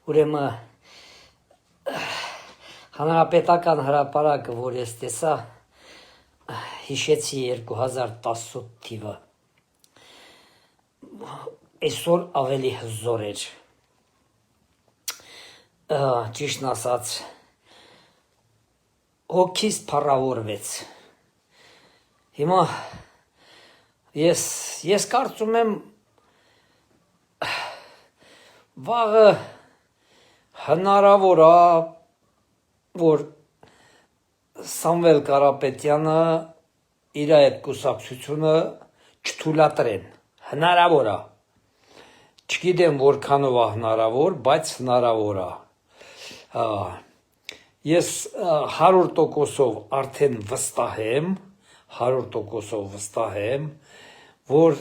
ուրեմն հանրապետական հրապարակը, որ ես տեսա, հիշեցի 2018 թիվը, այսօր ավելի հզոր էր, ճիշտն ասած, հոգիս փառավորվեց, հիմա ես կարծում եմ, վաղը հնարավոր է, որ Սամվել Կարապետյանը իր այդ կուսակցությունը չթույլատրեն, հնարավոր է, չգիտեմ որքանով է հնարավոր, բայց հնարավոր է, ես 100%-ով արդեն վստահ եմ, որ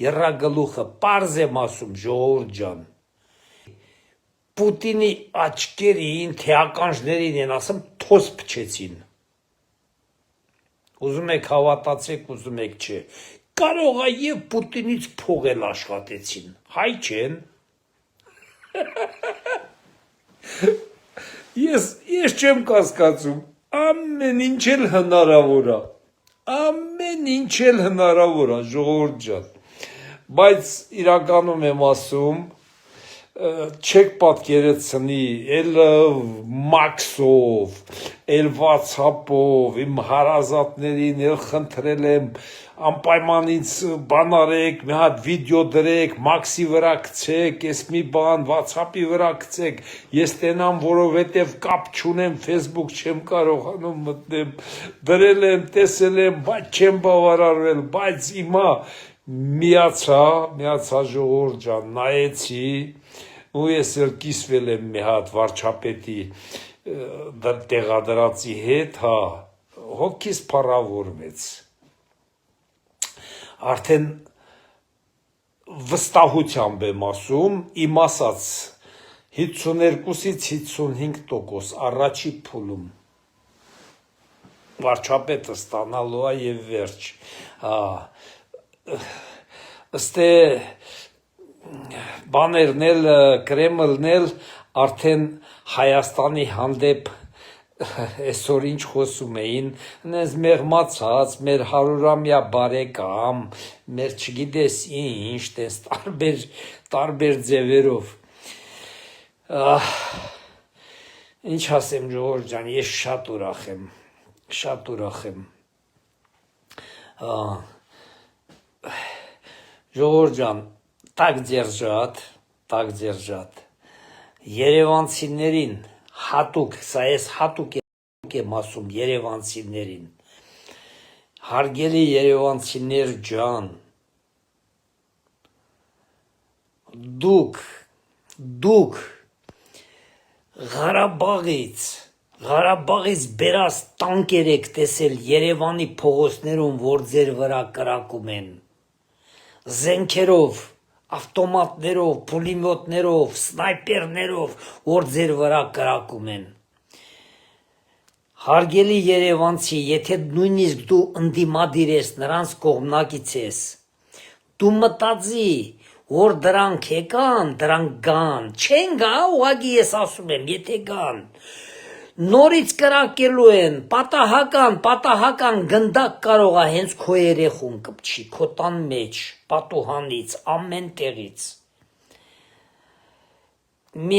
եռագլուխը պարզ եմ ասում, ժողովուրդ ջան, Պուտինի աչքերին, թեականջներին են ասում, թոս փչեցին, ուզում եք հավատացեք, ուզում եք չէ, կարող է և Պուտինից փող էլ աշխատեցին, հայ չեն, ես չեմ կասկածում, ամեն ինչ էլ հնարավոր է, ժողովուրդ ջան, բայց իրականում եմ ասում, չեք պատկերացնի, էլ մաքսով, էլ WhatsApp-ով, իմ հարազատներին էլ խնդրել եմ, անպայմանից բան արեք, մի հատ վիդեո դրեք, մաքսի վրա գցեք, ես մի բան WhatsApp-ի վրա գցեք, ես տենամ, որովհետև կապ չունեմ, Facebook չեմ կարողանում մտնեմ, դրել եմ, տեսել եմ, բայց չեմ բավարարվել, բայց հիմա միացա ժողովուրդ ջան, նայեցի, ու ես էլ կիսվել եմ մի հատ վարչապետի տեղադրածի հետ, հոգիս փառավորվեց, արդեն վստահությամբ եմ ասում, իմ ասած 52-ից 55% առաջի փուլում, վարչապետը ստանալու է և վերջ, ըստ է բաներն էլ, Կրեմլն էլ արդեն Հայաստանի հանդեպ այսօր ինչ խոսում էին, նենց մեղմացած, մեր 100-ամյա բարեկամ, մեր չգիտես ինչ, տես տարբեր ձևերով, ինչ ասեմ ժողովուրդ ջան, ես շատ ուրախ եմ, ժողովուրդ ջան, так держат, երևանցիներին հատուկ, սա ես հատուկ եմ ասում երևանցիներին, հարգելի երևանցիներ ջան, դուք Ղարաբաղից բերած տանկեր եք տեսել Երևանի փողոցներում, որ ձեր վրա կրակում են, զենքերով, ավտոմատներով, պուլեմյոտներով, սնայպերներով, որ ձեր վրա կրակում են, հարգելի երևանցի, եթե նույնիսկ դու ընդդիմադիր ես, նրանց կողմնակից ես, դու մտածի, որ դրանք եկան, դրանք գան, չեն գա, ուղղակի ես ասում եմ, եթե գան, նորից կրակելու են, պատահական գնդակ կարող է հենց քո երեխուն կպչի, քո տան մեջ, պատուհանից, ամեն տեղից, մի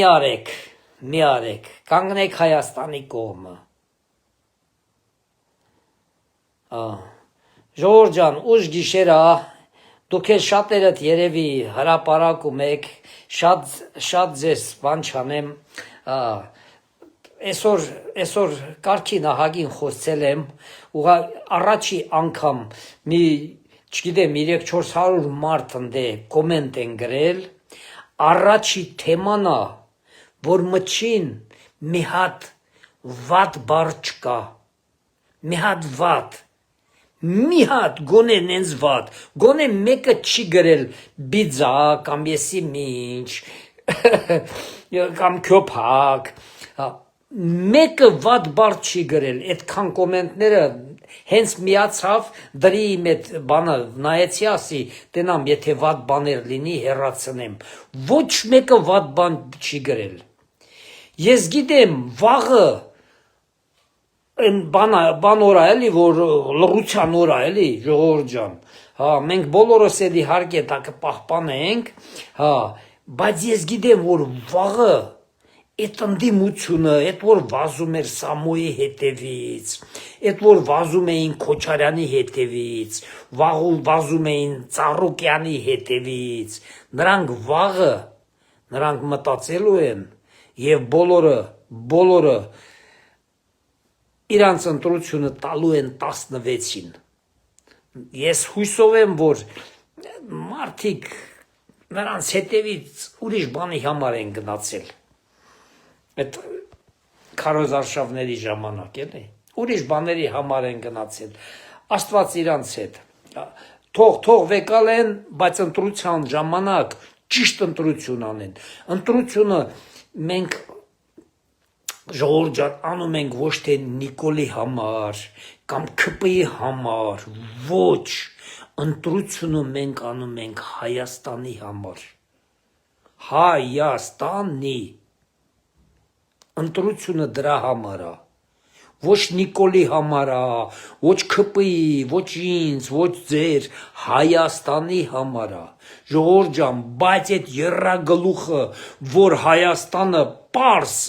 արեք, կանգնեք Հայաստանի կողմը, ժողովուրդ ջան, ուշ գիշեր է, դուք էլ շատերդ երևի հրապարակում եք, շատ ձեզ բան չանեմ, այսօր կարգի նահագին խոսել եմ, առաջի անգամ մի, չգիտեմ, 300-400 մարդ ընդե կոմենտ են գրել, առաջի թեման է, որ մչին մի հատ վատ բառ չկա, մի հատ գոնե նենց վատ, գոնե մեկը չի գրել բիձա կամ եսի մինչ, կամ քյոփակ, մեկը վատ բառ չի գրել, այդքան կոմենտները հենց միացավ դրի իմ այդ բանը նայեցի ասի տենամ եթե վատ բաներ լինի հեռացնեմ ոչ մեկը վատ բան չի գրել ես գիտեմ վաղը այն բան օրա էլի որ լռության օրա էլի ժողովուրդ ջան հա մենք բոլորս էլի իհարկե դա կպահպանենք հա բայց ես գիտեմ որ վաղը այդ ընդդիմությունը, այդ որ վազում էր Սամոյի հետևից, այդ որ վազում էին Քոչարյանի հետևից, վազում էին Ծառուկյանի հետևից, նրանք վաղը, նրանք մտածելու են եւ բոլորը իրանց ընտրությունը տալու են 16-ին։ Ես հույսով եմ, որ մարդիկ նրանց հետևից ուրիշ բանի համար են գնացել։ Այդ քարոզ արշավների ժամանակ էլի ուրիշ բաների համար են գնացել Աստված իրանց հետ թող վեկալ են բայց ընտրության ժամանակ ճիշտ ընտրություն անեն ընտրությունը մենք ժողովուրդ ջան անում ենք ոչ թե Նիկոլի համար կամ ՔՊ-ի համար ոչ ընտրությունը մենք անում ենք Հայաստանի համար Հայաստանի ընտրությունը դրա համար է ոչ Նիկոլի համար է ոչ ՔՊ-ի ոչ ինձ ոչ ձեր Հայաստանի համար է ժողովուրդ ջան բայց այդ երրագլուխը որ Հայաստանը պարզ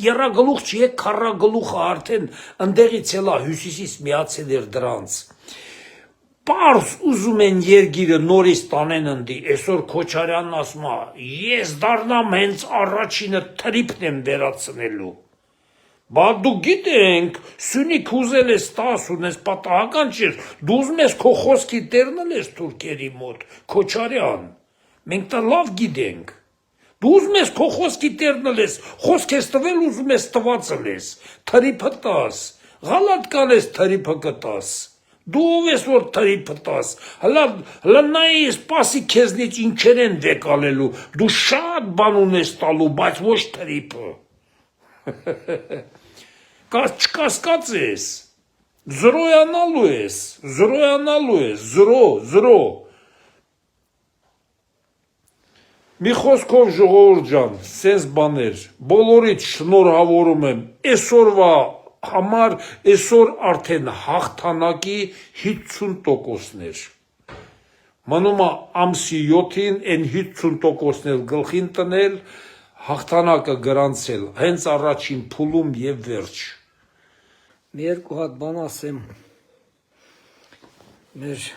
երրագլուխ չի քառագլուխը արդեն ընդեղից էլա հյուսիսից միացել էր դրանց Պարզ ուզում են երգիրը նորից տանեն ընդի, այսօր Քոչարյանն ասում է, ես դառնամ հենց առաջինը թրիփն եմ վերացնելու։ Բա դու գիտենք, Սյունիք ուզել ես 10 ունես պատահական չէ, դու ուզում ես քո խոսքի տերնել ես թուրքերի մոտ, Քոչարյան, մենք դա լավ գիտենք։ Դու ուզում ես քո խոսքի տերնել ես, խոսք ես տվել ուզում ես տվածը ես, թրիփը տաս, ғալատ կանես թրիփը կտաս։ Դու ով ես որ թրիփը տաս, հլա նայի սպասի քեզնից ինչեր են վեկալելու, դու շատ բան ունես տալու, բայց ոչ թրիփը։ Չկասկած ես, զրոյանալու ես, զրո։ Մի խոսքով ժողովուրդ ջան, սենց բաներ, բոլորիդ շնորհավորում եմ, այսօրվա համար այսօր արդեն հաղթանակի 50%-ներ։ Մնում է ամսի 7-ին այն 50%-ներ գլխին տնել, հաղթանակը գրանցել, հենց առաջին փուլում եւ վերջ։ Մի երկու հատ բան ասեմ մեր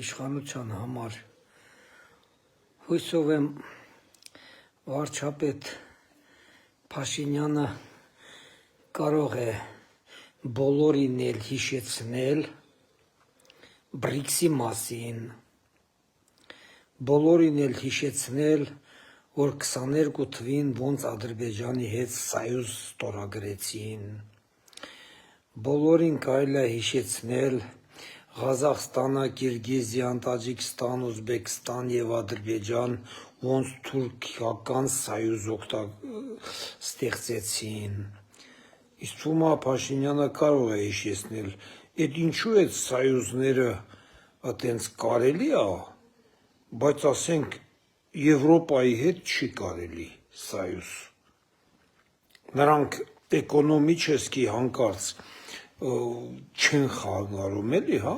իշխանության համար։ Հույսով եմ վարչապետ Փաշինյանը կարող է բոլորին էլ հիշեցնել բրիքսի մասին, բոլորին էլ հիշեցնել, որ 22 թվին ոնց Ադրբեջանի հետ սայուզ ստորագրեցին, բոլորին կարելի է հիշեցնել Ղազախստանը, Կիրգիզիան, Տաջիկստան, Ուզբեկստան եւ Ադրբեջան ոնց թուրքական սայուզ ստեղծեցին։ Իսկ Թումա Փաշինյանը կարող է հիշեցնել, այդ ինչու այդ սայուզները այտենց կարելի է, բայց ասենք Եվրոպայի հետ չի կարելի սայուզ։ Նրանք էկոնոմիչեսկի հանկարծ չեն խանգարում էլի, հա,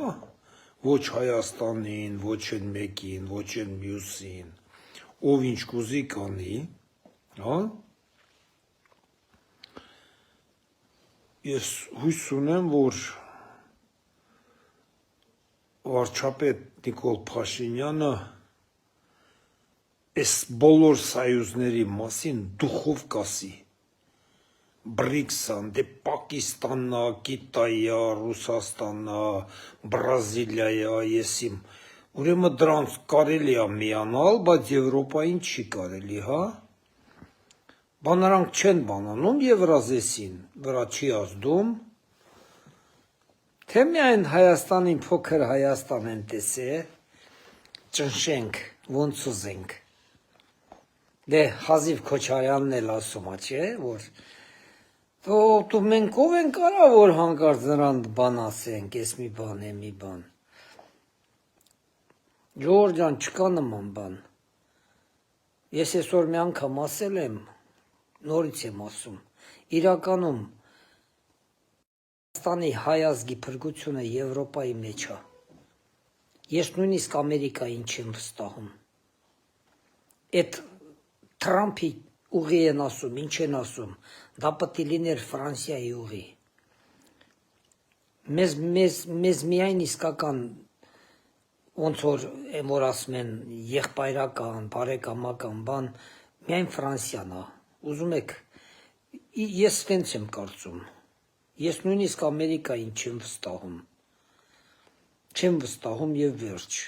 ոչ Հայաստանին, ոչ են մեկին, ոչ են մյուսին, ով ինչ կուզի կանի, հա։ Ես հույս ունեմ, որ վարչապետ Նիկոլ Փաշինյանը այս բոլոր սայուզների մասին դուխով կասի, բրիքսան, դե Պակիստաննա, Կիտայա, Ռուսաստաննա, Բրազիլիայա, եսիմ, ուրեմն դրանց կարելի է միանալ, բայց Եվրոպային չի կարելի, հա։ Բա նրանք չեն բանանում Եվրազեսին, վրա չի ազդում, թե միայն Հայաստանին փոքր Հայաստան են տեսե, ճնշենք, ոնց ուզենք։ Դե Հազիվ Քոչարյանն էլ ասում է, չէ, որ դու մենք ով են կարա որ հանկարծ նրան բան ասենք, էս մի բան է, մի բան։ Ժողովուրդ ջան, չկա նման բան։ Ես այսօր մի անգամ ասել եմ, նորից եմ ասում, իրականում Հայաստանի հայ ազգի փրկությունը Եվրոպայի մեջ է։ Ես նույնիսկ Ամերիկային չեմ վստահում։ Այդ Թրամփի ուղի են ասում, ինչ են ասում, դա պետք է լիներ Ֆրանսիայի ուղի։ Մեզ միայն իսկական ոնց որ ասում են եղբայրական, բարեկամական բան, միայն Ֆրանսիան է։ Ուզում եք, ես ստենց եմ կարծում։ Ես նույնիսկ Ամերիկային չեմ վստահում։ Չեմ վստահում եւ վերջ։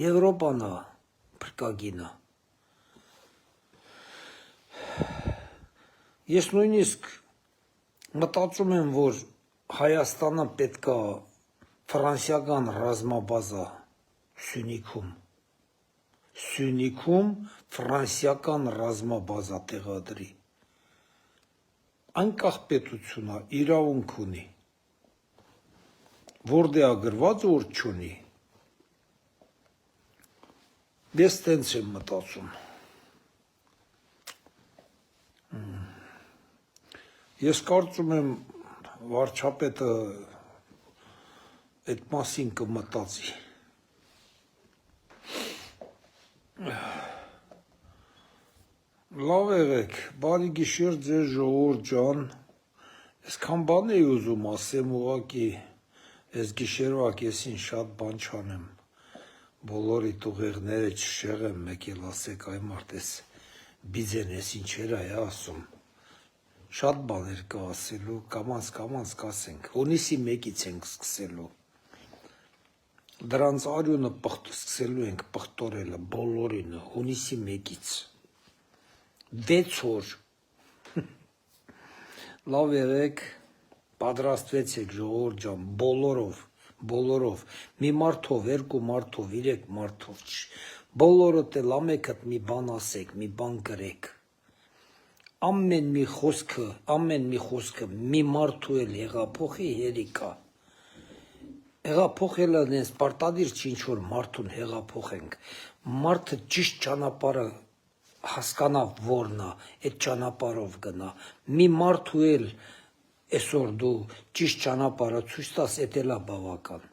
Եվրոպան է փրկագինը։ Ես նույնիսկ մտածում եմ, որ Հայաստանը պետք է ֆրանսիական ռազմաբազա Սյունիքում ֆրանսիական ռազմաբազա տեղադրի։ Անկախ պետությունը իրավունք ունի, որտեղ գրված որ չունի։ Ես տենց եմ մտածում։ Ես կարծում եմ վարչապետը այդ մասին կմտածի։ Լավ եղեք, բարի գիշեր ձեր ժողովուրդ ջան, այսքան բան էի ուզում ասեմ, ուղղակի այս գիշերվա կեսին շատ բան չանեմ, բոլորիդ ուղեղները չշեղեմ, մեկ էլ ասեք այ մարդ ես բիձեն ես ինչեր է ասում, շատ բաներ կա ասելու, կամանց կասենք, հունիսի 1-ից ենք սկսելու, դրանց արյունը սկսելու ենք պղտորելը, բոլորինը, հունիսի 1-ից, 6 օր, լավ եղեք, պատրաստվեցեք ժողովուրդ ջան, բոլորով, մի մարդով, 2 մարդով, 3 մարդով, բոլորդ էլ ամենքդ մի բան ասեք, մի բան գրեք, ամեն մի խոսքը մի մարդու էլ հեղափոխի հերիքա, հեղափոխելը նենց պարտադիր չի ինչ-որ մարդուն հեղափոխենք, մարդը ճիշտ ճանապարհը հասկանա որն է, այդ ճանապարհով գնա, մի մարդու էլ այսօր դու ճիշտ ճանապարհը ցույց տաս, էդ էլ է բավական։